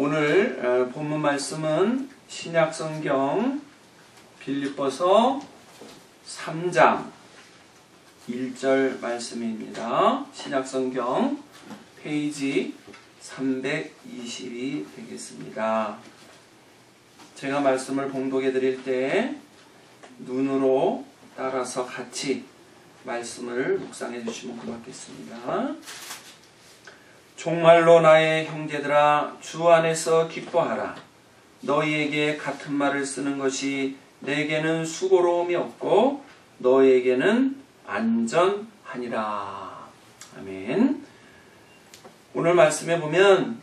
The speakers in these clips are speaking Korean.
오늘 본문 말씀은 신약성경 빌립보서 3장 1절 말씀입니다. 신약성경 페이지 320이 되겠습니다. 제가 말씀을 봉독해 드릴 때 눈으로 따라서 같이 말씀을 묵상해 주시면 고맙겠습니다. 정말로 나의 형제들아 주 안에서 기뻐하라. 너희에게 같은 말을 쓰는 것이 내게는 수고로움이 없고 너희에게는 안전하니라. 아멘. 오늘 말씀에 보면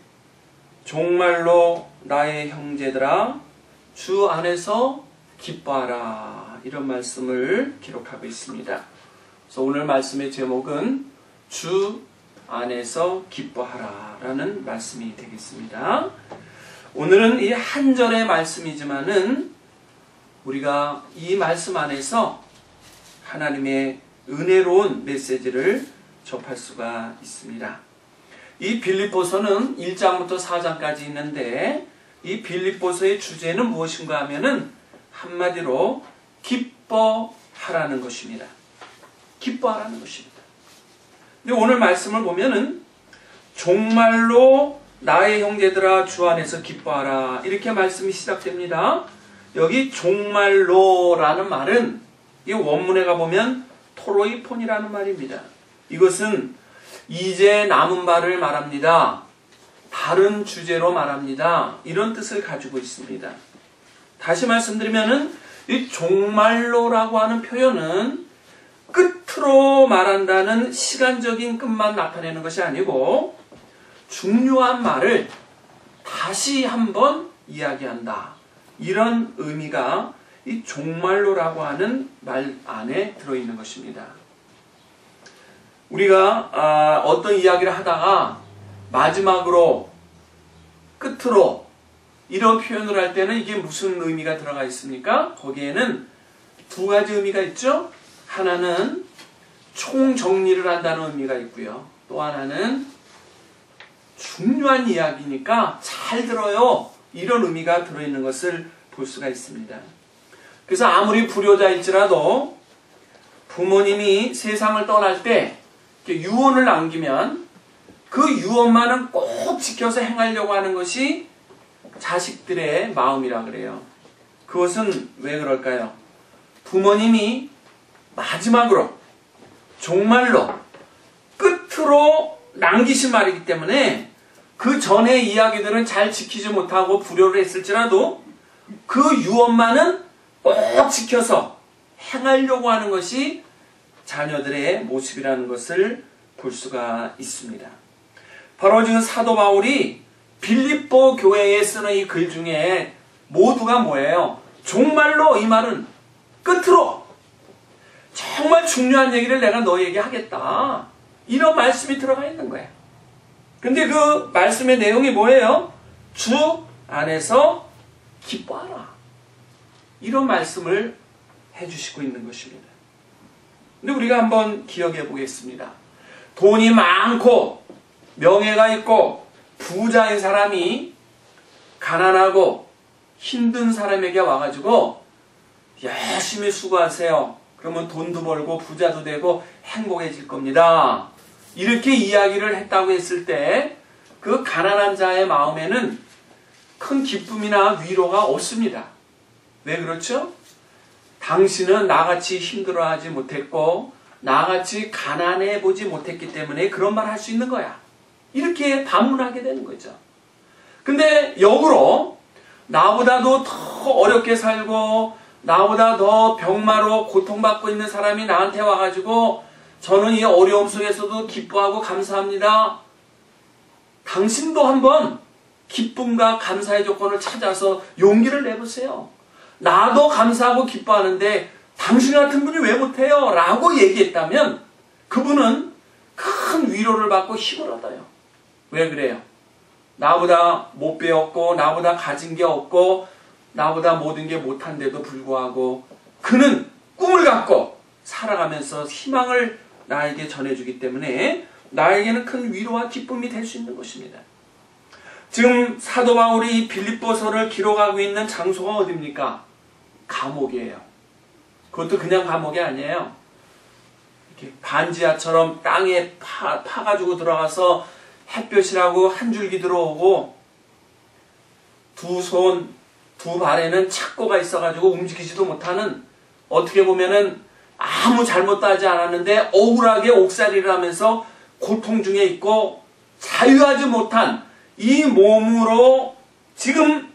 정말로 나의 형제들아 주 안에서 기뻐하라, 이런 말씀을 기록하고 있습니다. 그래서 오늘 말씀의 제목은 주 안에서 기뻐하라 라는 말씀이 되겠습니다. 오늘은 이 한 절의 말씀이지만은 우리가 이 말씀 안에서 하나님의 은혜로운 메시지를 접할 수가 있습니다. 이 빌립보서는 1장부터 4장까지 있는데 이 빌립보서의 주제는 무엇인가 하면은 한마디로 기뻐하라는 것입니다. 기뻐하라는 것입니다. 근데 오늘 말씀을 보면은 정말로 나의 형제들아 주 안에서 기뻐하라, 이렇게 말씀이 시작됩니다. 여기 정말로라는 말은 이 원문에 가보면 토로이폰이라는 말입니다. 이것은 이제 남은 바를 말합니다. 다른 주제로 말합니다. 이런 뜻을 가지고 있습니다. 다시 말씀드리면은 이 정말로라고 하는 표현은 끝으로 말한다는 시간적인 끝만 나타내는 것이 아니고 중요한 말을 다시 한번 이야기한다, 이런 의미가 이 정말로라고 하는 말 안에 들어있는 것입니다. 우리가 어떤 이야기를 하다가 마지막으로 끝으로 이런 표현을 할 때는 이게 무슨 의미가 들어가 있습니까? 거기에는 두 가지 의미가 있죠. 하나는 총정리를 한다는 의미가 있고요. 또 하나는 중요한 이야기니까 잘 들어요, 이런 의미가 들어있는 것을 볼 수가 있습니다. 그래서 아무리 불효자일지라도 부모님이 세상을 떠날 때 유언을 남기면 그 유언만은 꼭 지켜서 행하려고 하는 것이 자식들의 마음이라 그래요. 그것은 왜 그럴까요? 부모님이 마지막으로 정말로 끝으로 남기신 말이기 때문에 그 전의 이야기들은 잘 지키지 못하고 불효를 했을지라도 그 유언만은 꼭 지켜서 행하려고 하는 것이 자녀들의 모습이라는 것을 볼 수가 있습니다. 바로 지금 사도 바울이 빌립보 교회에 쓰는 이 글 중에 모두가 뭐예요? 정말로, 이 말은 끝으로 정말 중요한 얘기를 내가 너에게 하겠다, 이런 말씀이 들어가 있는 거예요. 근데 그 말씀의 내용이 뭐예요? 주 안에서 기뻐하라, 이런 말씀을 해주시고 있는 것입니다. 근데 우리가 한번 기억해 보겠습니다. 돈이 많고 명예가 있고 부자인 사람이 가난하고 힘든 사람에게 와가지고 열심히 수고하세요, 그러면 돈도 벌고 부자도 되고 행복해질 겁니다, 이렇게 이야기를 했다고 했을 때 그 가난한 자의 마음에는 큰 기쁨이나 위로가 없습니다. 왜 그렇죠? 당신은 나같이 힘들어하지 못했고 나같이 가난해 보지 못했기 때문에 그런 말 할 수 있는 거야, 이렇게 반문하게 되는 거죠. 근데 역으로 나보다도 더 어렵게 살고 나보다 더 병마로 고통받고 있는 사람이 나한테 와가지고 저는 이 어려움 속에서도 기뻐하고 감사합니다, 당신도 한번 기쁨과 감사의 조건을 찾아서 용기를 내보세요. 나도 감사하고 기뻐하는데 당신 같은 분이 왜 못해요? 라고 얘기했다면 그분은 큰 위로를 받고 힘을 얻어요. 왜 그래요? 나보다 못 배웠고 나보다 가진 게 없고 나보다 모든 게 못한데도 불구하고 그는 꿈을 갖고 살아가면서 희망을 나에게 전해주기 때문에 나에게는 큰 위로와 기쁨이 될 수 있는 것입니다. 지금 사도 바울이 빌립보서를 기록하고 있는 장소가 어디입니까? 감옥이에요. 그것도 그냥 감옥이 아니에요. 이렇게 반지하처럼 땅에 파가지고 들어가서 햇볕이라고 한 줄기 들어오고 두 손, 두 발에는 착고가 있어가지고 움직이지도 못하는, 어떻게 보면은 아무 잘못도 하지 않았는데 억울하게 옥살이를 하면서 고통 중에 있고 자유하지 못한 이 몸으로 지금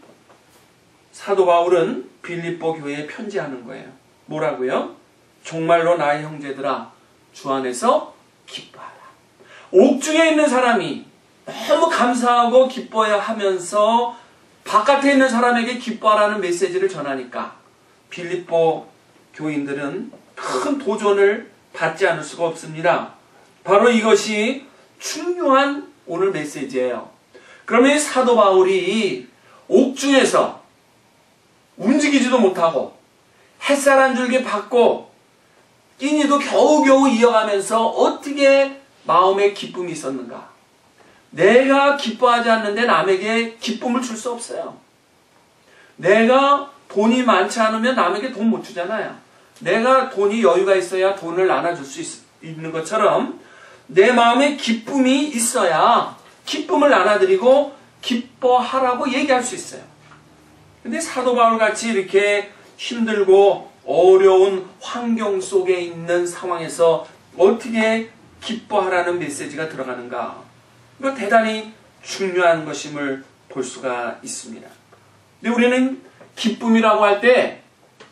사도 바울은 빌립보 교회에 편지하는 거예요. 뭐라고요? 정말로 나의 형제들아 주 안에서 기뻐하라. 옥중에 있는 사람이 너무 감사하고 기뻐야 하면서 바깥에 있는 사람에게 기뻐하라는 메시지를 전하니까 빌립보 교인들은 큰 도전을 받지 않을 수가 없습니다. 바로 이것이 중요한 오늘 메시지예요. 그러면 사도 바울이 옥중에서 움직이지도 못하고 햇살 한 줄기 받고 끼니도 겨우겨우 이어가면서 어떻게 마음에 기쁨이 있었는가? 내가 기뻐하지 않는데 남에게 기쁨을 줄 수 없어요. 내가 돈이 많지 않으면 남에게 돈 못 주잖아요. 내가 돈이 여유가 있어야 돈을 나눠줄 수 있는 것처럼 내 마음에 기쁨이 있어야 기쁨을 나눠드리고 기뻐하라고 얘기할 수 있어요. 근데 사도 바울 같이 이렇게 힘들고 어려운 환경 속에 있는 상황에서 어떻게 기뻐하라는 메시지가 들어가는가? 이거 대단히 중요한 것임을 볼 수가 있습니다. 근데 우리는 기쁨이라고 할 때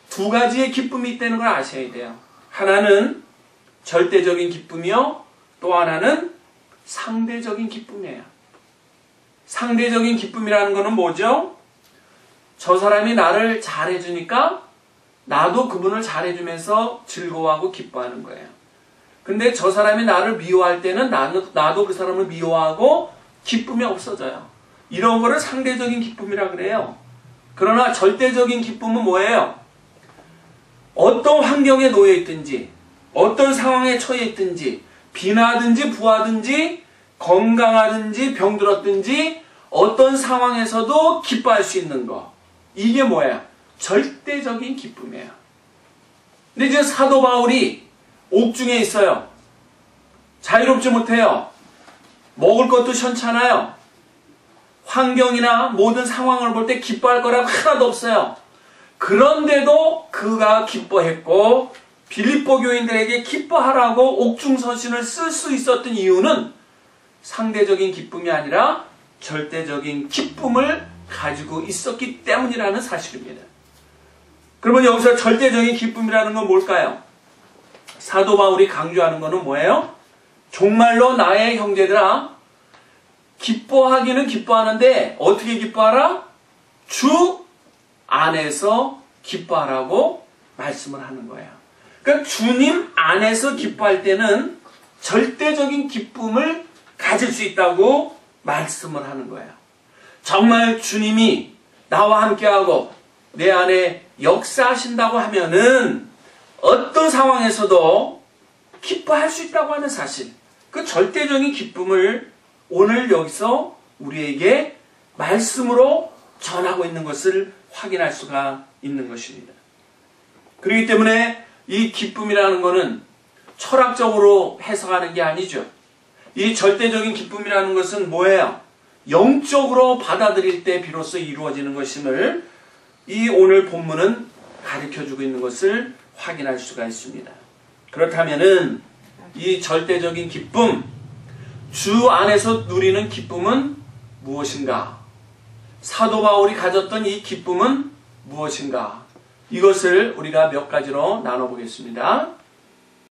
두 가지의 기쁨이 있다는 걸 아셔야 돼요. 하나는 절대적인 기쁨이요, 또 하나는 상대적인 기쁨이에요. 상대적인 기쁨이라는 것은 뭐죠? 저 사람이 나를 잘해주니까 나도 그분을 잘해주면서 즐거워하고 기뻐하는 거예요. 근데 저 사람이 나를 미워할 때는 나도 그 사람을 미워하고 기쁨이 없어져요. 이런 거를 상대적인 기쁨이라 그래요. 그러나 절대적인 기쁨은 뭐예요? 어떤 환경에 놓여 있든지, 어떤 상황에 처해 있든지, 비나든지 부하든지, 건강하든지 병들었든지, 어떤 상황에서도 기뻐할 수 있는 거. 이게 뭐예요? 절대적인 기쁨이에요. 근데 이제 사도 바울이 옥중에 있어요. 자유롭지 못해요. 먹을 것도 현찮아요. 환경이나 모든 상황을 볼 때 기뻐할 거라고 하나도 없어요. 그런데도 그가 기뻐했고 빌립보 교인들에게 기뻐하라고 옥중 서신을 쓸 수 있었던 이유는 상대적인 기쁨이 아니라 절대적인 기쁨을 가지고 있었기 때문이라는 사실입니다. 그러면 여기서 절대적인 기쁨이라는 건 뭘까요? 사도 바울이 강조하는 것은 뭐예요? 정말로 나의 형제들아, 기뻐하기는 기뻐하는데 어떻게 기뻐하라? 주 안에서 기뻐하라고 말씀을 하는 거예요. 그러니까 주님 안에서 기뻐할 때는 절대적인 기쁨을 가질 수 있다고 말씀을 하는 거예요. 정말 주님이 나와 함께하고 내 안에 역사하신다고 하면은 어떤 상황에서도 기뻐할 수 있다고 하는 사실, 그 절대적인 기쁨을 오늘 여기서 우리에게 말씀으로 전하고 있는 것을 확인할 수가 있는 것입니다. 그렇기 때문에 이 기쁨이라는 것은 철학적으로 해석하는 게 아니죠. 이 절대적인 기쁨이라는 것은 뭐예요? 영적으로 받아들일 때 비로소 이루어지는 것임을 이 오늘 본문은 가르쳐주고 있는 것을 확인할 수가 있습니다. 그렇다면은 이 절대적인 기쁨, 주 안에서 누리는 기쁨은 무엇인가? 사도 바울이 가졌던 이 기쁨은 무엇인가? 이것을 우리가 몇 가지로 나눠보겠습니다.